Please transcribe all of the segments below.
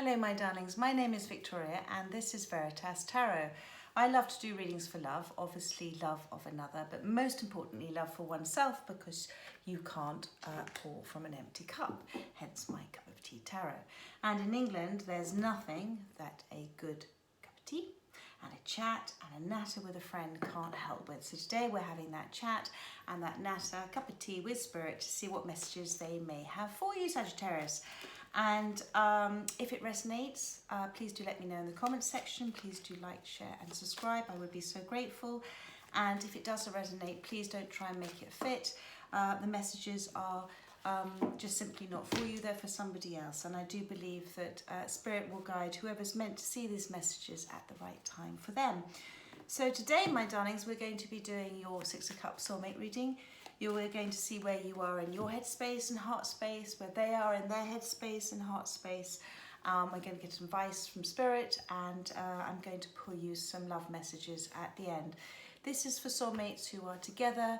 Hello my darlings, my name is Victoria and this is Veritas Tarot. I love to do readings for love, obviously love of another, but most importantly love for oneself, because you can't pour from an empty cup, hence my cup of tea tarot. And in England there's nothing that a good cup of tea and a chat and a natter with a friend can't help with. So today we're having that chat and that natter, cup of tea with spirit, to see what messages they may have for you, Sagittarius. And if it resonates, please do let me know in the comments section. Please do like, share and subscribe. I would be so grateful. And if it doesn't resonate, please don't try and make it fit. The messages are just simply not for you, they're for somebody else. And I do believe that Spirit will guide whoever's meant to see these messages at the right time for them. So today, my darlings, we're going to be doing your Six of Cups soulmate reading. We're going to see where you are in your headspace and heart space, where they are in their headspace and heart space. We're going to get some advice from Spirit, and I'm going to pull you some love messages at the end. This is for soulmates who are together,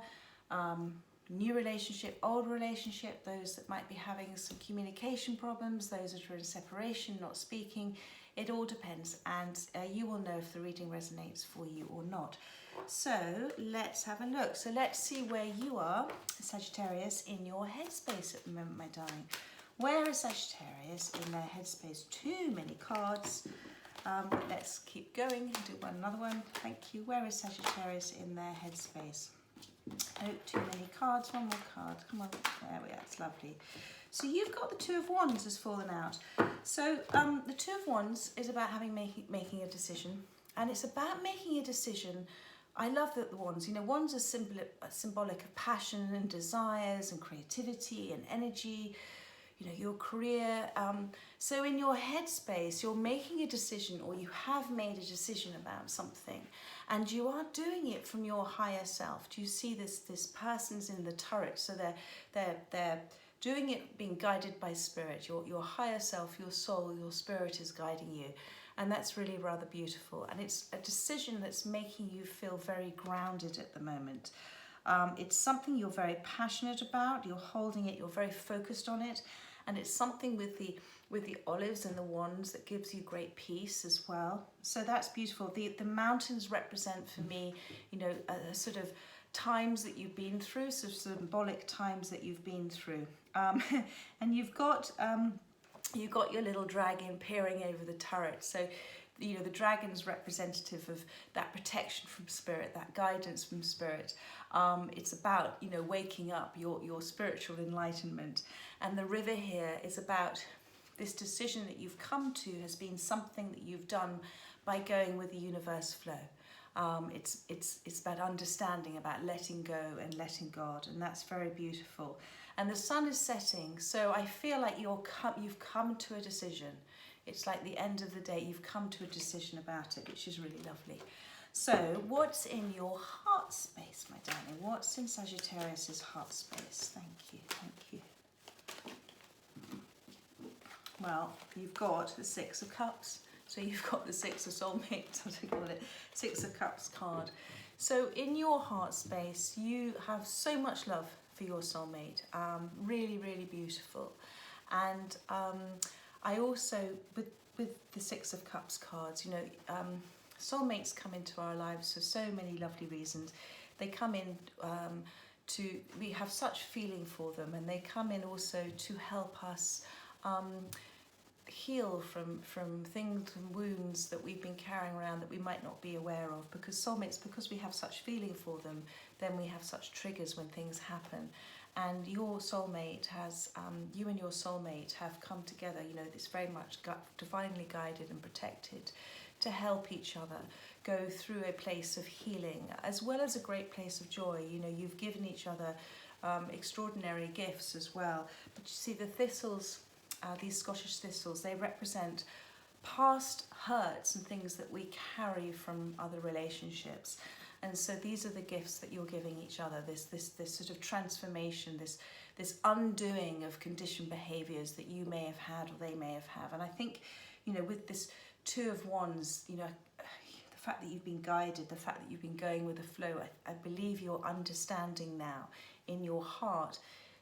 new relationship, old relationship, those that might be having some communication problems, those that are in separation, not speaking. It all depends, and you will know if the reading resonates for you or not. So let's have a look. So let's see where you are, Sagittarius, in your headspace at the moment, my darling. Where is Sagittarius in their headspace? Too many cards. But let's keep going and do another one. Thank you. Where is Sagittarius in their headspace? Oh, too many cards. One more card. Come on. There we are. It's lovely. So you've got the Two of Wands has fallen out. So the Two of Wands is about making a decision, and it's about making a decision. I love that the wands, you know, wands are symbolic of passion and desires and creativity and energy, you know, your career. So in your headspace, you're making a decision, or you have made a decision about something, and you are doing it from your higher self. Do you see this? This person's in the turret, so they're doing it being guided by spirit. Your higher self, your soul, your spirit is guiding you. And that's really rather beautiful. And it's a decision that's making you feel very grounded at the moment. It's something you're very passionate about. You're holding it. You're very focused on it. And it's something with the olives and the wands that gives you great peace as well. So that's beautiful. The mountains represent for me, you know, a sort of times that you've been through, so symbolic times that you've been through. And you've got your little dragon peering over the turret. So, you know, the dragon's representative of that protection from spirit, that guidance from spirit. It's about, you know, waking up, your spiritual enlightenment. And the river here is about this decision that you've come to has been something that you've done by going with the universe flow. It's about understanding, about letting go and letting God, and that's very beautiful. And the sun is setting, so I feel like you've come to a decision. It's like the end of the day, you've come to a decision about it, which is really lovely. So what's in your heart space, my darling? What's in Sagittarius's heart space? Thank you, thank you. Well, you've got the Six of Cups. So you've got the Six of Soulmates, I call it, Six of Cups card. So in your heart space, you have so much love for your soulmate, really, really beautiful. And I also, with the Six of Cups cards, you know, soulmates come into our lives for so many lovely reasons. They come in we have such feeling for them, and they come in also to help us heal from things and wounds that we've been carrying around that we might not be aware of, because soulmates, because we have such feeling for them, then we have such triggers when things happen. And your soulmate has, you and your soulmate have come together, you know, it's very much divinely guided and protected to help each other go through a place of healing, as well as a great place of joy. You know, you've given each other extraordinary gifts as well. But you see the thistles, these Scottish thistles, they represent past hurts and things that we carry from other relationships. And so these are the gifts that you're giving each other, this sort of transformation, this undoing of conditioned behaviours that you may have had or they may have had. And I think, you know, with this Two of Wands, you know, the fact that you've been guided, the fact that you've been going with the flow, I believe you're understanding now in your heart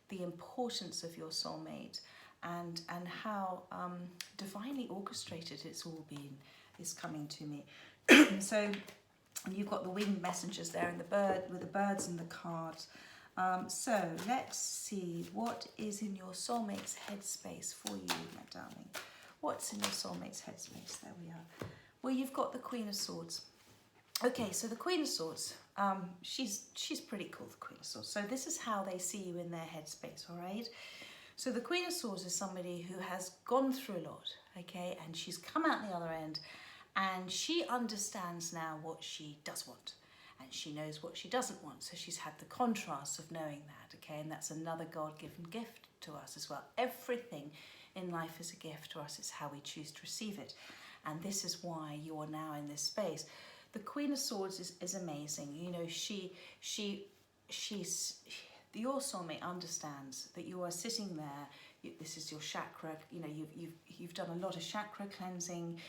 the importance of your soulmate and how divinely orchestrated it's all been is coming to me. So you've got the winged messengers there, and the bird with the birds and the cards. So let's see what is in your soulmate's headspace for you, my darling. What's in your soulmate's headspace? There we are. Well, you've got the Queen of Swords. Okay, so the Queen of Swords, she's pretty cool, the Queen of Swords. So this is how they see you in their headspace, all right? So the Queen of Swords is somebody who has gone through a lot, okay? And she's come out the other end, and she understands now what she does want, and she knows what she doesn't want. So she's had the contrast of knowing that, okay? And that's another God-given gift to us as well. Everything in life is a gift to us. It's how we choose to receive it. And this is why you are now in this space. The Queen of Swords is amazing. You know, your soulmate understands that you are sitting there. This is your chakra. You know, you've done a lot of chakra cleansing.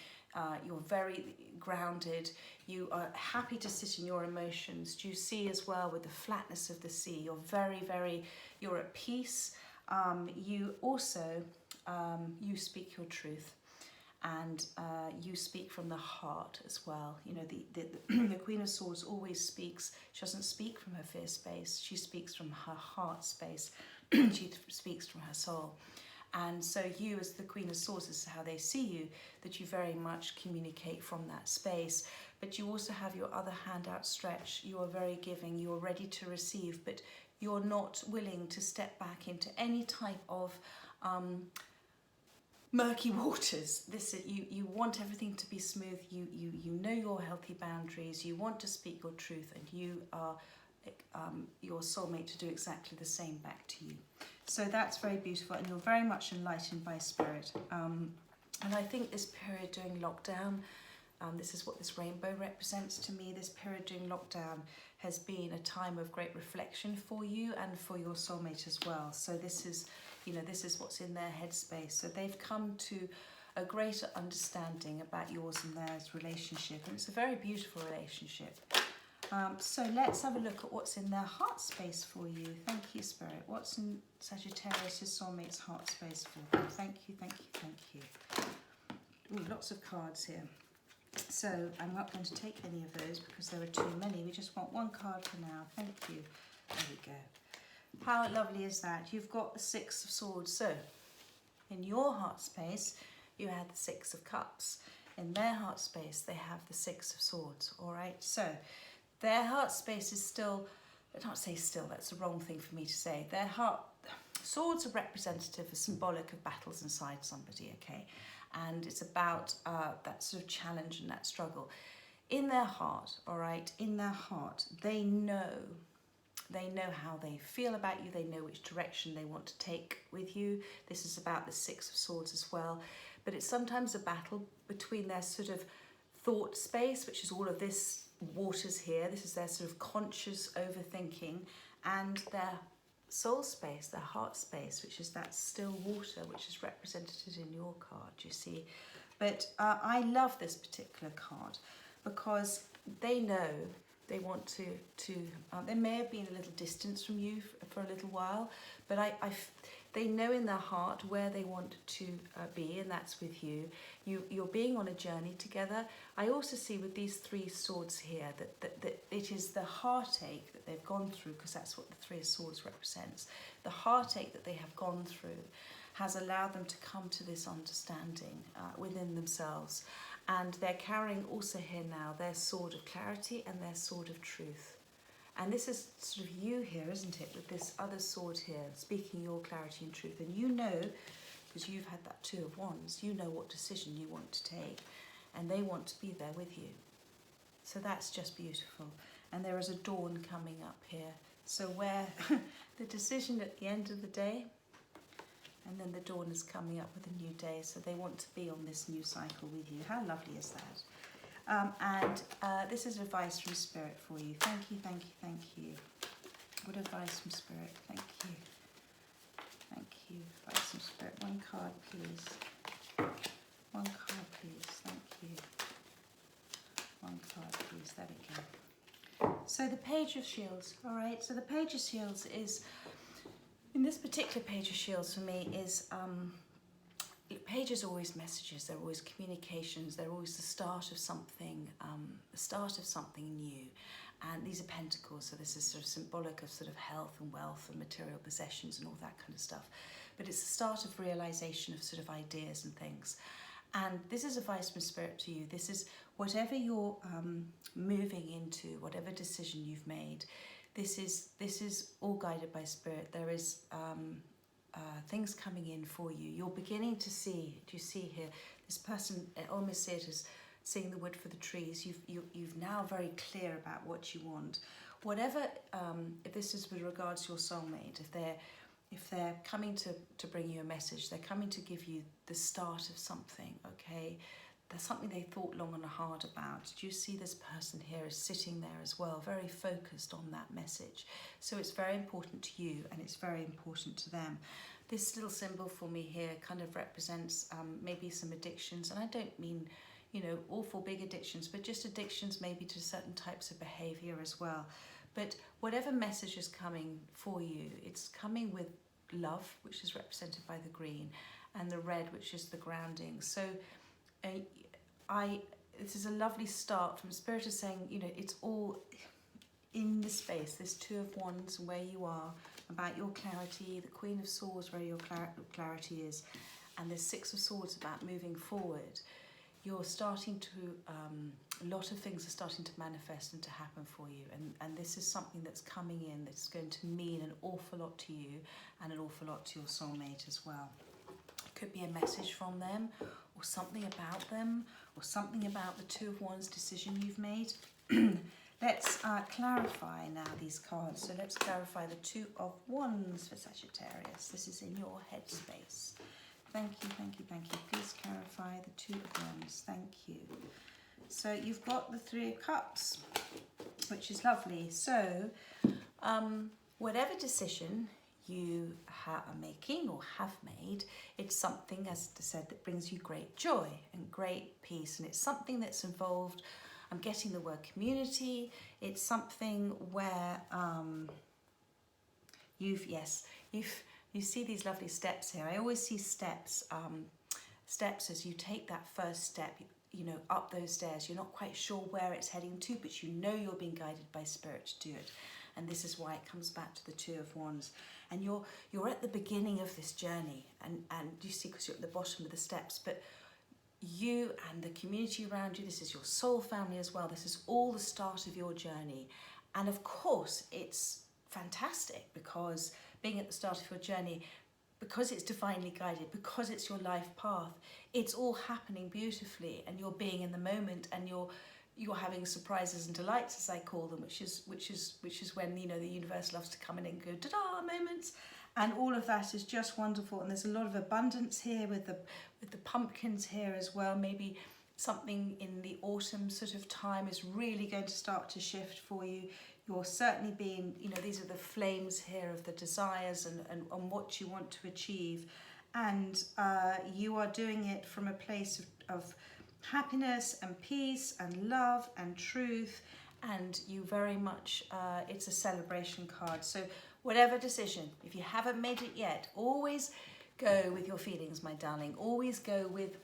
You're very grounded. You are happy to sit in your emotions. Do you see as well with the flatness of the sea? You're you're at peace. You also you speak your truth. And you speak from the heart as well. You know, the Queen of Swords always speaks. She doesn't speak from her fear space. She speaks from her heart space. She speaks from her soul. And so you, as the Queen of Swords, this is how they see you, that you very much communicate from that space. But you also have your other hand outstretched. You are very giving. You are ready to receive, but you're not willing to step back into any type of murky waters. This is, you want everything to be smooth. You know your healthy boundaries. You want to speak your truth, and you are your soulmate to do exactly the same back to you. So that's very beautiful, and you're very much enlightened by spirit. And I think this period during lockdown, this is what this rainbow represents to me. This period during lockdown has been a time of great reflection for you and for your soulmate as well. So this is, you know, this is what's in their headspace. So they've come to a greater understanding about yours and theirs relationship, and it's a very beautiful relationship. So let's have a look at what's in their heart space for you. Thank you, Spirit. What's in Sagittarius' soulmate's heart space for them? Thank you, thank you, thank you. Ooh, lots of cards here. So I'm not going to take any of those because there are too many. We just want one card for now. Thank you. There we go. How lovely is that? You've got the Six of Swords. So in your heart space, you had the Six of Cups. In their heart space, they have the Six of Swords. All right. So their heart space is still, I don't say still, that's the wrong thing for me to say. Their heart, swords are representative, are symbolic of battles inside somebody, okay? And it's about that sort of challenge and that struggle. In their heart, all right, in their heart, they know how they feel about you. They know which direction they want to take with you. This is about the Six of Swords as well. But it's sometimes a battle between their sort of thought space, which is all of this waters here. This is their sort of conscious overthinking, and their soul space, their heart space, which is that still water, which is represented in your card, you see. But I love this particular card because they know they want to there may have been a little distance from you for a little while, but they know in their heart where they want to be, and that's with you. You're being on a journey together. I also see with these three swords here that it is the heartache that they've gone through, because that's what the Three of Swords represents. The heartache that they have gone through has allowed them to come to this understanding within themselves. And they're carrying also here now their sword of clarity and their sword of truth. And this is sort of you here, isn't it, with this other sword here, speaking your clarity and truth. And you know, because you've had that Two of Wands, you know what decision you want to take, and they want to be there with you. So that's just beautiful. And there is a dawn coming up here. So where the decision at the end of the day, and then the dawn is coming up with a new day. So they want to be on this new cycle with you. How lovely is that? This is advice from Spirit for you. Thank you, thank you, thank you. What advice from Spirit? Thank you. Thank you. Advice from Spirit. One card, please. One card, please. Thank you. One card, please. There we go. So the Page of Shields, all right? So the Page of Shields is, In this particular page of shields for me is, pages are always messages, they're always communications, they're always the start of something new. And these are pentacles, so this is sort of symbolic of sort of health and wealth and material possessions and all that kind of stuff. But it's the start of realization of sort of ideas and things. And this is advice from Spirit to you. This is whatever you're moving into, whatever decision you've made. This is all guided by Spirit. There is things coming in for you. You're beginning to see. Do you see here? This person, I almost see it as seeing the wood for the trees. You've now very clear about what you want. Whatever, if this is with regards to your soulmate, if they're coming to bring you a message, they're coming to give you the start of something, okay? There's something they thought long and hard about. Do you see this person here is sitting there as well, very focused on that message? So it's very important to you and it's very important to them. This little symbol for me here kind of represents maybe some addictions, and I don't mean, you know, awful big addictions, but just addictions maybe to certain types of behavior as well. But whatever message is coming for you, it's coming with love, which is represented by the green, and the red, which is the grounding. So this is a lovely start from Spirit is saying, you know, it's all in the space, this Two of Wands, where you are, about your clarity, the Queen of Swords, where your clarity is, and the Six of Swords about moving forward. You're starting to, a lot of things are starting to manifest and to happen for you. And this is something that's coming in that's going to mean an awful lot to you and an awful lot to your soulmate as well. It could be a message from them, or something about them, or something about the Two of Wands decision you've made. Let's clarify now these cards. So let's clarify the Two of Wands for Sagittarius. This is in your headspace. Thank you, thank you, thank you. Please clarify the Two of Wands. Thank you. So you've got the Three of Cups, which is lovely. So whatever decision you are making or have made, it's something, as I said, that brings you great joy and great peace. And it's something that's involved, I'm getting the word community. It's something where you see these lovely steps here. I always see steps as you take that first step, you know, up those stairs. You're not quite sure where it's heading to, but you know you're being guided by Spirit to do it. And this is why it comes back to the Two of Wands. And you're at the beginning of this journey, and you see, because you're at the bottom of the steps, but you and the community around you, this is your soul family as well. This is all the start of your journey. And of course, it's fantastic because being at the start of your journey, because it's divinely guided, because it's your life path, it's all happening beautifully, and you're being in the moment, and you're having surprises and delights, as I call them, which is when, you know, the universe loves to come in and go ta-da moments, and all of that is just wonderful. And there's a lot of abundance here with the pumpkins here as well. Maybe something in the autumn sort of time is really going to start to shift for you. You're certainly being, you know, these are the flames here of the desires and what you want to achieve. And you are doing it from a place of happiness and peace and love and truth. And you very much, it's a celebration card. So whatever decision, if you haven't made it yet, always go with your feelings, my darling. Always go with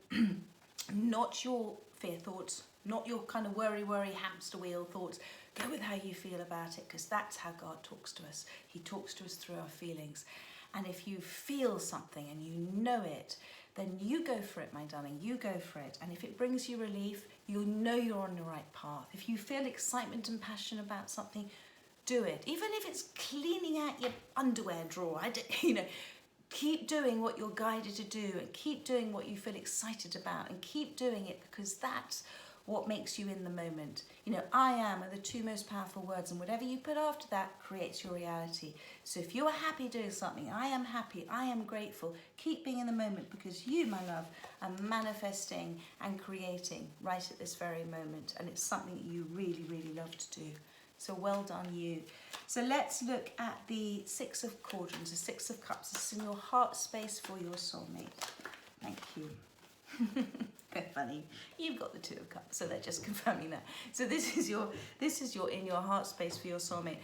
not your fear thoughts, not your kind of worry hamster wheel thoughts. Go with how you feel about it, because that's how God talks to us. He talks to us through our feelings. And if you feel something and you know it, then you go for it, my darling. You go for it. And if it brings you relief, you know you're on the right path. If you feel excitement and passion about something, do it. Even if it's cleaning out your underwear drawer, keep doing what you're guided to do, and keep doing what you feel excited about, and keep doing it, because that's what makes you in the moment. You know, I am are the two most powerful words, and whatever you put after that creates your reality. So if you are happy doing something, I am happy, I am grateful, keep being in the moment, because you, my love, are manifesting and creating right at this very moment. And it's something that you really, really love to do. So well done, you. So let's look at the Six of Cauldrons, the Six of Cups. This is in your heart space for your soulmate. Thank you. Funny, you've got the Two of Cups, so they're just confirming that. So this is your in your heart space for your soulmate.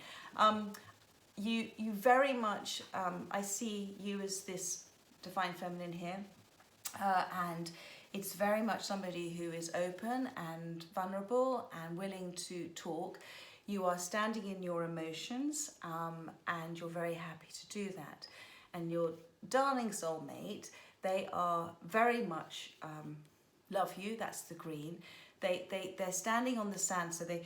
you very much, I see you as this divine feminine here, and it's very much somebody who is open and vulnerable and willing to talk. You are standing in your emotions, and you're very happy to do that. And your darling soulmate, they are very much love you. That's the green. They're standing on the sand, so they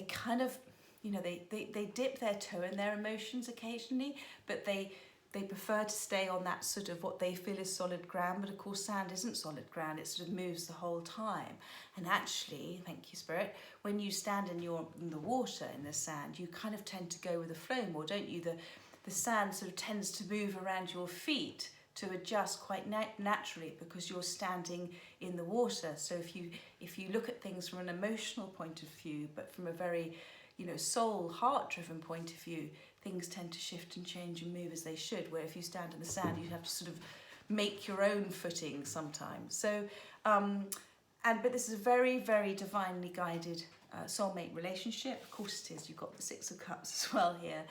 kind of, you know, they dip their toe in their emotions occasionally, but they prefer to stay on that sort of what they feel is solid ground. But of course sand isn't solid ground, it sort of moves the whole time. And actually, thank you Spirit, when you stand in the water, in the sand, you kind of tend to go with the flow more, don't you? The sand sort of tends to move around your feet to adjust quite naturally, because you're standing in the water. So if you look at things from an emotional point of view, but from a very, you know, soul, heart-driven point of view, things tend to shift and change and move as they should. Where if you stand in the sand, you have to sort of make your own footing sometimes. So, but this is a very, very divinely guided soulmate relationship. Of course it is. You've got the Six of Cups as well here.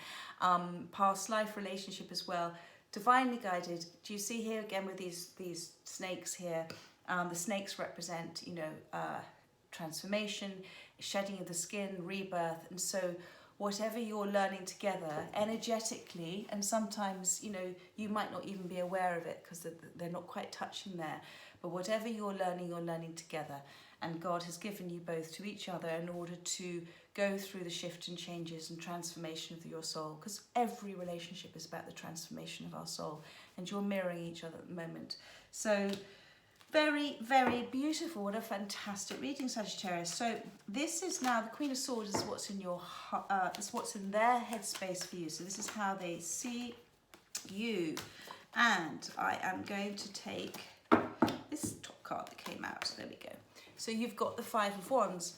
Past life relationship as well. Divinely guided. Do you see here again with these snakes here? The snakes represent, you know, transformation, shedding of the skin, rebirth. And so whatever you're learning together energetically, and sometimes, you know, you might not even be aware of it because they're not quite touching there, but whatever you're learning together. And God has given you both to each other in order to go through the shift and changes and transformation of your soul, because every relationship is about the transformation of our soul, and you're mirroring each other at the moment. So very, very beautiful. What a fantastic reading, Sagittarius. So this is now the Queen of Swords is what's in your is what's in their headspace for you. So this is how they see you. And I am going to take this top card that came out. There we go. So you've got the Five of Wands.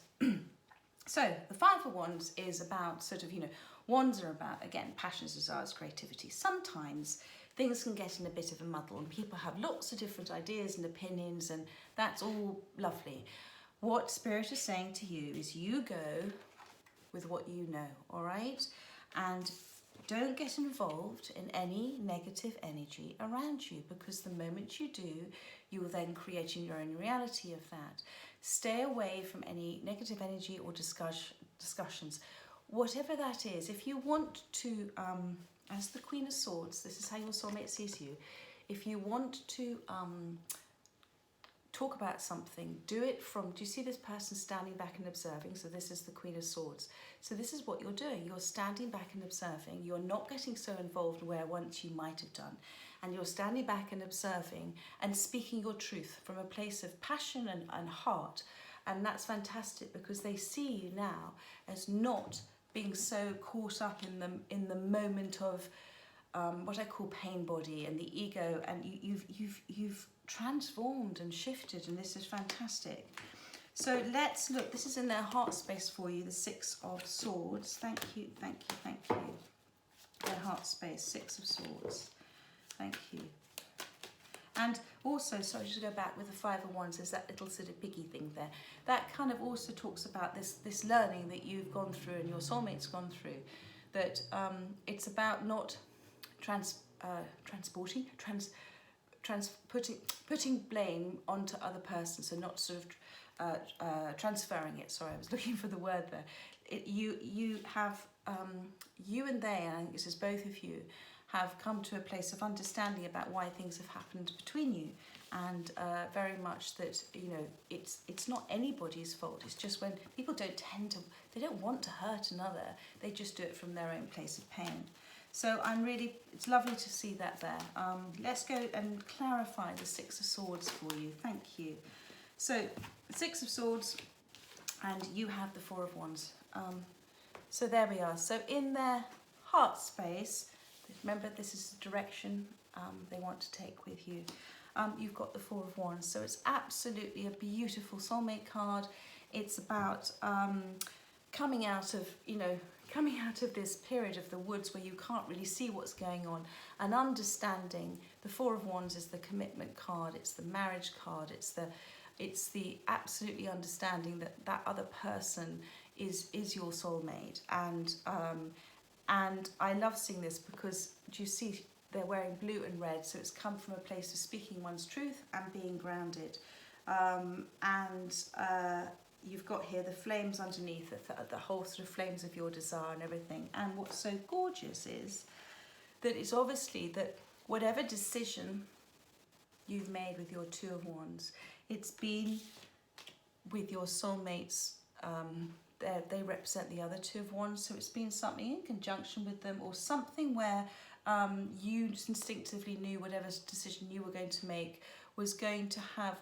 So the Five of Wands is about sort of, you know, wands are about, again, passions, desires, creativity. Sometimes things can get in a bit of a muddle and people have lots of different ideas and opinions, and that's all lovely. What Spirit is saying to you is you go with what you know, all right? And don't get involved in any negative energy around you, because the moment you do, you will then create your own reality of that. Stay away from any negative energy or discussions. Whatever that is, if you want to, as the Queen of Swords, this is how your soulmate sees you. If you want to talk about something, do it from, do you see this person standing back and observing? So this is the Queen of Swords. So this is what you're doing. You're standing back and observing. You're not getting so involved where once you might have done. And you're standing back and observing and speaking your truth from a place of passion and heart. And that's fantastic, because they see you now as not being so caught up in the moment of what I call pain body and the ego, and you've transformed and shifted, and this is fantastic. So let's look. This is in their heart space for you, the Six of Swords. Thank you, thank you, thank you. Their heart space, Six of Swords. Thank you. And also, sorry, just to go back with the Five of Wands, there's that little sort of piggy thing there. That kind of also talks about this learning that you've gone through and your soulmate's gone through. That it's about not putting blame onto other persons, so not sort of transferring it. Sorry, I was looking for the word there. You have you and they, and I think this is both of you, have come to a place of understanding about why things have happened between you, and very much that, you know, it's not anybody's fault. It's just when people they don't want to hurt another, they just do it from their own place of pain. So it's lovely to see that there. Let's go and clarify the Six of Swords for you. Thank you. So Six of Swords, and you have the Four of Wands. So there we are. So in their heart space, remember, this is the direction they want to take with you. You've got the Four of Wands. So it's absolutely a beautiful soulmate card. It's about coming out of this period of the woods where you can't really see what's going on, and understanding. The Four of Wands is the commitment card. It's the marriage card. It's the absolutely understanding that other person is your soulmate, and And I love seeing this because, do you see, they're wearing blue and red, so it's come from a place of speaking one's truth and being grounded. You've got here the flames underneath, the whole sort of flames of your desire and everything. And what's so gorgeous is that it's obviously that whatever decision you've made with your Two of Wands, it's been with your soulmates. They represent the other Two of Wands, so it's been something in conjunction with them, or something where you instinctively knew whatever decision you were going to make was going to have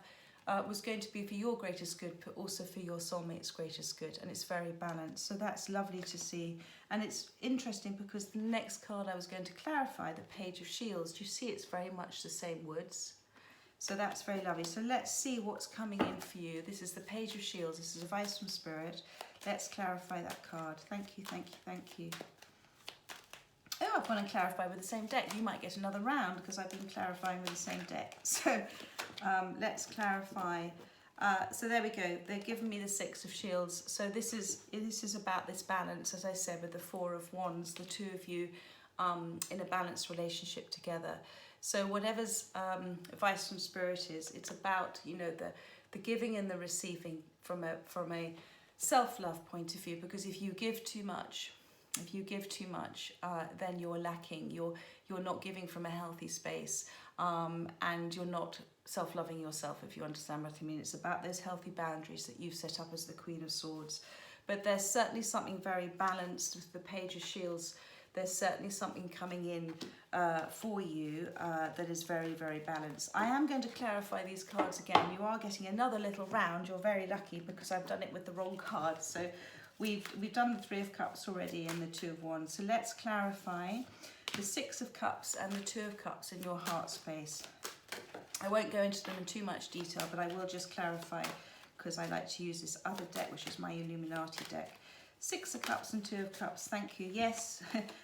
was going to be for your greatest good, but also for your soulmate's greatest good, and it's very balanced. So that's lovely to see. And it's interesting because the next card I was going to clarify, the Page of Shields, do you see it's very much the same woods? So that's very lovely. So let's see what's coming in for you. This is the Page of Shields. This is advice from Spirit. Let's clarify that card. Thank you, thank you, thank you. Oh, I've gone and clarified with the same deck. You might get another round because I've been clarifying with the same deck. So let's clarify. So there we go. They're giving me the Six of Shields. So this is about this balance, as I said, with the Four of Wands, the two of you in a balanced relationship together. So whatever's advice from Spirit is, it's about, you know, the giving and the receiving from a self-love point of view. Because if you give too much, then you're lacking. You're not giving from a healthy space, and you're not self-loving yourself, if you understand what I mean. It's about those healthy boundaries that you've set up as the Queen of Swords. But there's certainly something very balanced with the Page of Shields. There's certainly something coming in for you that is very, very balanced. I am going to clarify these cards again. You are getting another little round. You're very lucky because I've done it with the wrong card. So we've done the Three of Cups already and the Two of Wands. So let's clarify the Six of Cups and the Two of Cups in your heart space. I won't go into them in too much detail, but I will just clarify because I like to use this other deck, which is my Illuminati deck. Six of Cups and Two of Cups, thank you. Yes,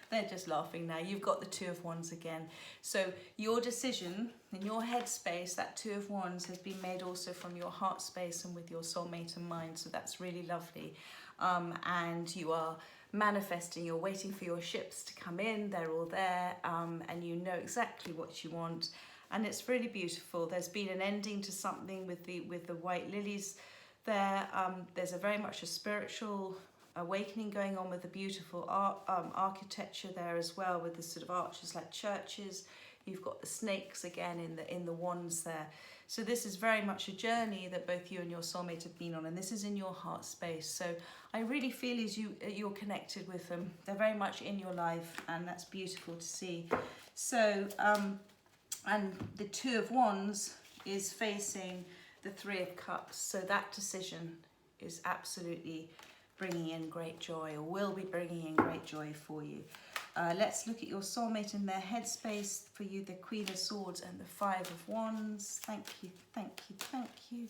they're just laughing now. You've got the Two of Wands again. So your decision in your head space, that Two of Wands, has been made also from your heart space and with your soulmate in mind. So that's really lovely. And you are manifesting, you're waiting for your ships to come in, they're all there, and you know exactly what you want. And it's really beautiful. There's been an ending to something with the white lilies there. There's a very much a spiritual awakening going on with the beautiful architecture there as well, with the sort of arches like churches. You've got the snakes again in the wands there. So this is very much a journey that both you and your soulmate have been on, and this is in your heart space. So I really feel as you're connected with them. They're very much in your life, and that's beautiful to see. So and the Two of Wands is facing the Three of Cups. So that decision is absolutely bringing in great joy, or will be bringing in great joy for you. Let's look at your soulmate in their headspace. For you, the Queen of Swords and the Five of Wands. Thank you, thank you, thank you.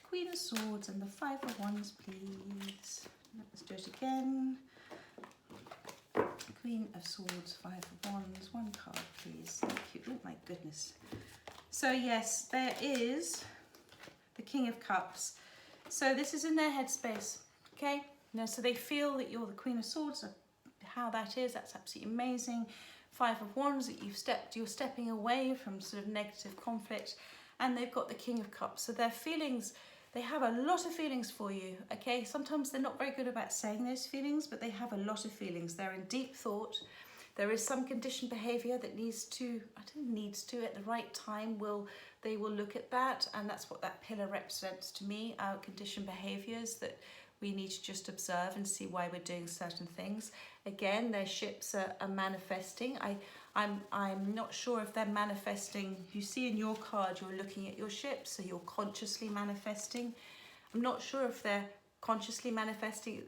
Queen of Swords and the Five of Wands, please. Let's do it again. Queen of Swords, Five of Wands. One card, please. Thank you. Oh my goodness. So yes, there is the King of Cups. So this is in their headspace, okay? Now, so they feel that you're the Queen of Swords. How that is, that's absolutely amazing. Five of Wands, that you're stepping away from sort of negative conflict, and they've got the King of Cups. So their feelings, they have a lot of feelings for you, okay? Sometimes they're not very good about saying those feelings, but they have a lot of feelings. They're in deep thought. There is some conditioned behavior that at the right time they will look at that, and that's what that pillar represents to me, our conditioned behaviors that we need to just observe and see why we're doing certain things. Again, their ships are manifesting. I'm not sure if they're manifesting. You see in your card, you're looking at your ships, so you're consciously manifesting. I'm not sure if they're consciously manifesting.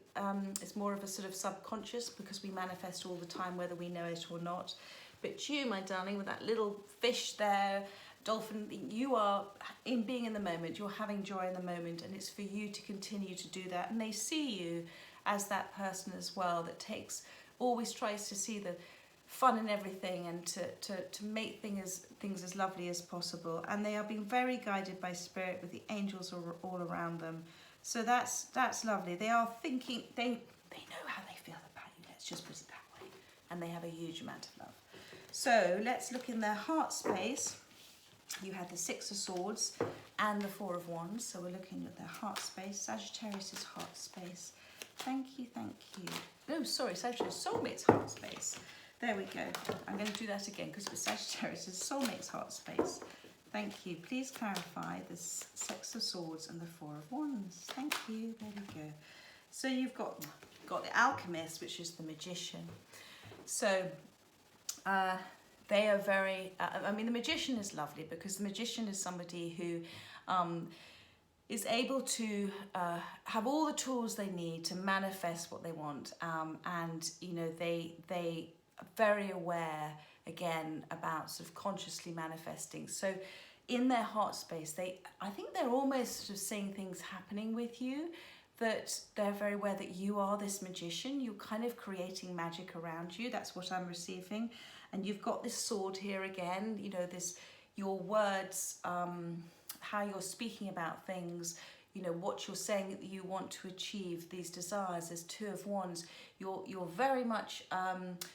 It's more of a sort of subconscious, because we manifest all the time, whether we know it or not. But you, my darling, with that little fish there, dolphin, you are being in the moment. You're having joy in the moment, and it's for you to continue to do that. And they see you as that person as well that always tries to see the fun in everything, and to make things as lovely as possible. And they are being very guided by Spirit, with the angels all around them. So that's lovely. They are thinking, they know how they feel about you. Let's just put it that way. and they have a huge amount of love. So let's look in their heart space. You had the Six of Swords and the Four of Wands. So we're looking at their heart space, Sagittarius's heart space. Thank you, thank you. No, sorry, Sagittarius, soulmate's heart space. There we go. I'm going to do that again because it was Sagittarius's soulmate's heart space. Thank you. Please clarify the Six of Swords and the Four of Wands. Thank you. There we go. So you've got the Alchemist, which is the Magician. So they are very, I mean, the Magician is lovely because the Magician is somebody who is able to have all the tools they need to manifest what they want. And, you know, they are very aware, again, about sort of consciously manifesting. So in their heart space, I think they're almost sort of seeing things happening with you, that they're very aware that you are this magician. You're kind of creating magic around you. That's what I'm receiving. And you've got this sword here again, you know, your words, how you're speaking about things, you know, what you're saying that you want to achieve, these desires. There's Two of Wands. You're very much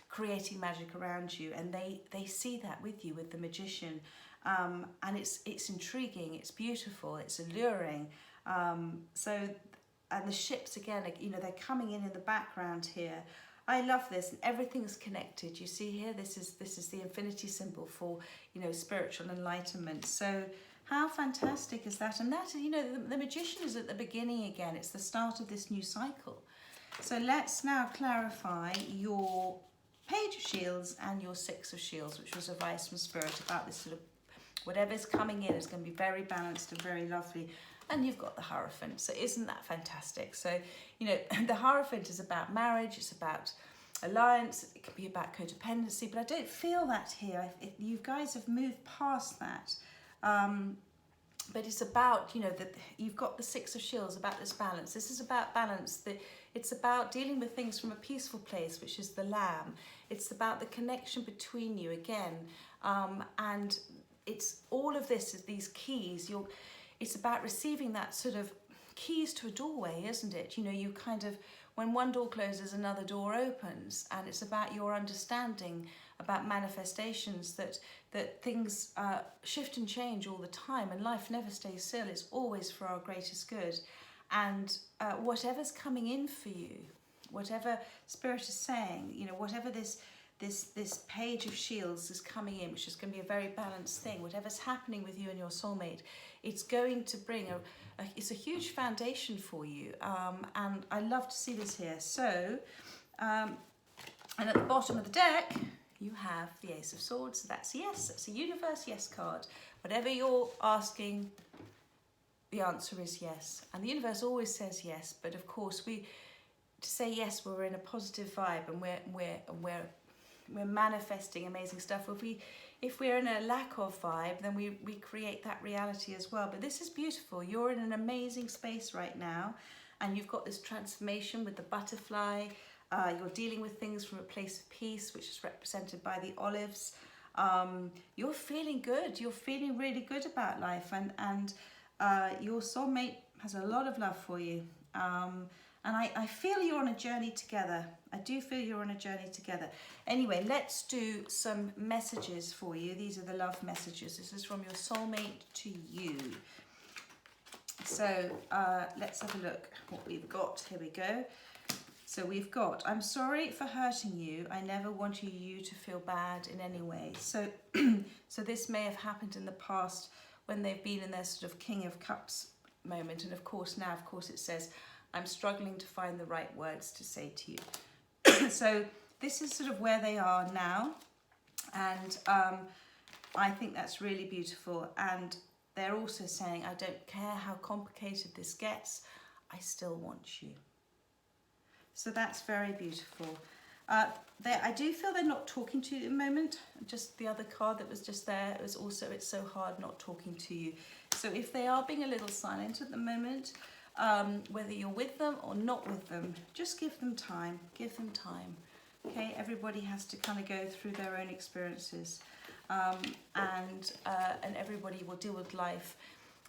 creating magic around you, and they see that with you, with the Magician. And it's intriguing, it's beautiful, it's alluring. And the ships again, you know, they're coming in the background here. I love this, and everything's connected. You see here, this is the infinity symbol for, you know, spiritual enlightenment. So how fantastic is that? And that, you know, the Magician is at the beginning again. It's the start of this new cycle. So let's now clarify your Page of Shields and your Six of Shields, which was advice from Spirit about this sort of whatever's coming in is going to be very balanced and very lovely. And you've got the Hierophant. So isn't that fantastic? So, you know, the Hierophant is about marriage. It's about alliance. It can be about codependency. But I don't feel that here. You guys have moved past that. But it's about, you know, that you've got the Six of Shields, about this balance. This is about balance. It's about dealing with things from a peaceful place, which is the Lamb. It's about the connection between you again. And it's all of this, these keys. It's about receiving that sort of keys to a doorway, isn't it? You know, you kind of, when one door closes, another door opens. And it's about your understanding about manifestations, that things shift and change all the time, and life never stays still. It's always for our greatest good. And whatever's coming in for you, whatever Spirit is saying, you know, whatever this Page of Shields is coming in, which is going to be a very balanced thing, whatever's happening with you and your soulmate, it's going to bring it's a huge foundation for you. And I love to see this here. So, and at the bottom of the deck, you have the Ace of Swords. So that's yes, that's a universe yes card. Whatever you're asking, the answer is yes. And the universe always says yes. But of course, to say yes, we're in a positive vibe, and we're manifesting amazing stuff. If we're in a lack of vibe, then we create that reality as well. But this is beautiful. You're in an amazing space right now, and you've got this transformation with the butterfly. You're dealing with things from a place of peace, which is represented by the olives. You're feeling good. You're feeling really good about life, and your soulmate has a lot of love for you. And I feel you're on a journey together. I do feel you're on a journey together. Anyway, let's do some messages for you. These are the love messages. This is from your soulmate to you. So let's have a look what we've got. Here we go. So we've got, I'm sorry for hurting you. I never wanted you to feel bad in any way. So, so this may have happened in the past when they've been in their sort of King of Cups moment. And of course now, of course it says, I'm struggling to find the right words to say to you. So this is sort of where they are now. And I think that's really beautiful. And they're also saying, I don't care how complicated this gets, I still want you. So that's very beautiful. I do feel they're not talking to you at the moment. Just the other card that was just there, it was also, it's so hard not talking to you. So if they are being a little silent at the moment, whether you're with them or not with them, just give them time, okay? Everybody has to kind of go through their own experiences, and everybody will deal with life.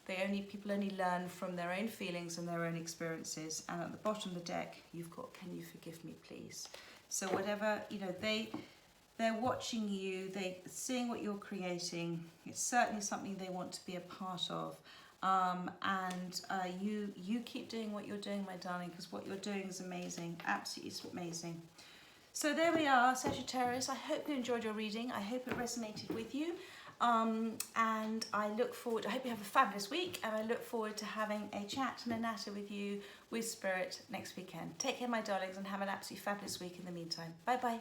People only learn from their own feelings and their own experiences. And at the bottom of the deck, you've got, can you forgive me, please? So whatever, you know, they're watching you, they're seeing what you're creating. It's certainly something they want to be a part of. You keep doing what you're doing, my darling, because what you're doing is amazing, absolutely amazing. So there we are, Sagittarius. I hope you enjoyed your reading. I hope it resonated with you. And I look forward, I hope you have a fabulous week, and I look forward to having a chat and a natter with you with Spirit next weekend. Take care, my darlings, and have an absolutely fabulous week in the meantime. Bye bye.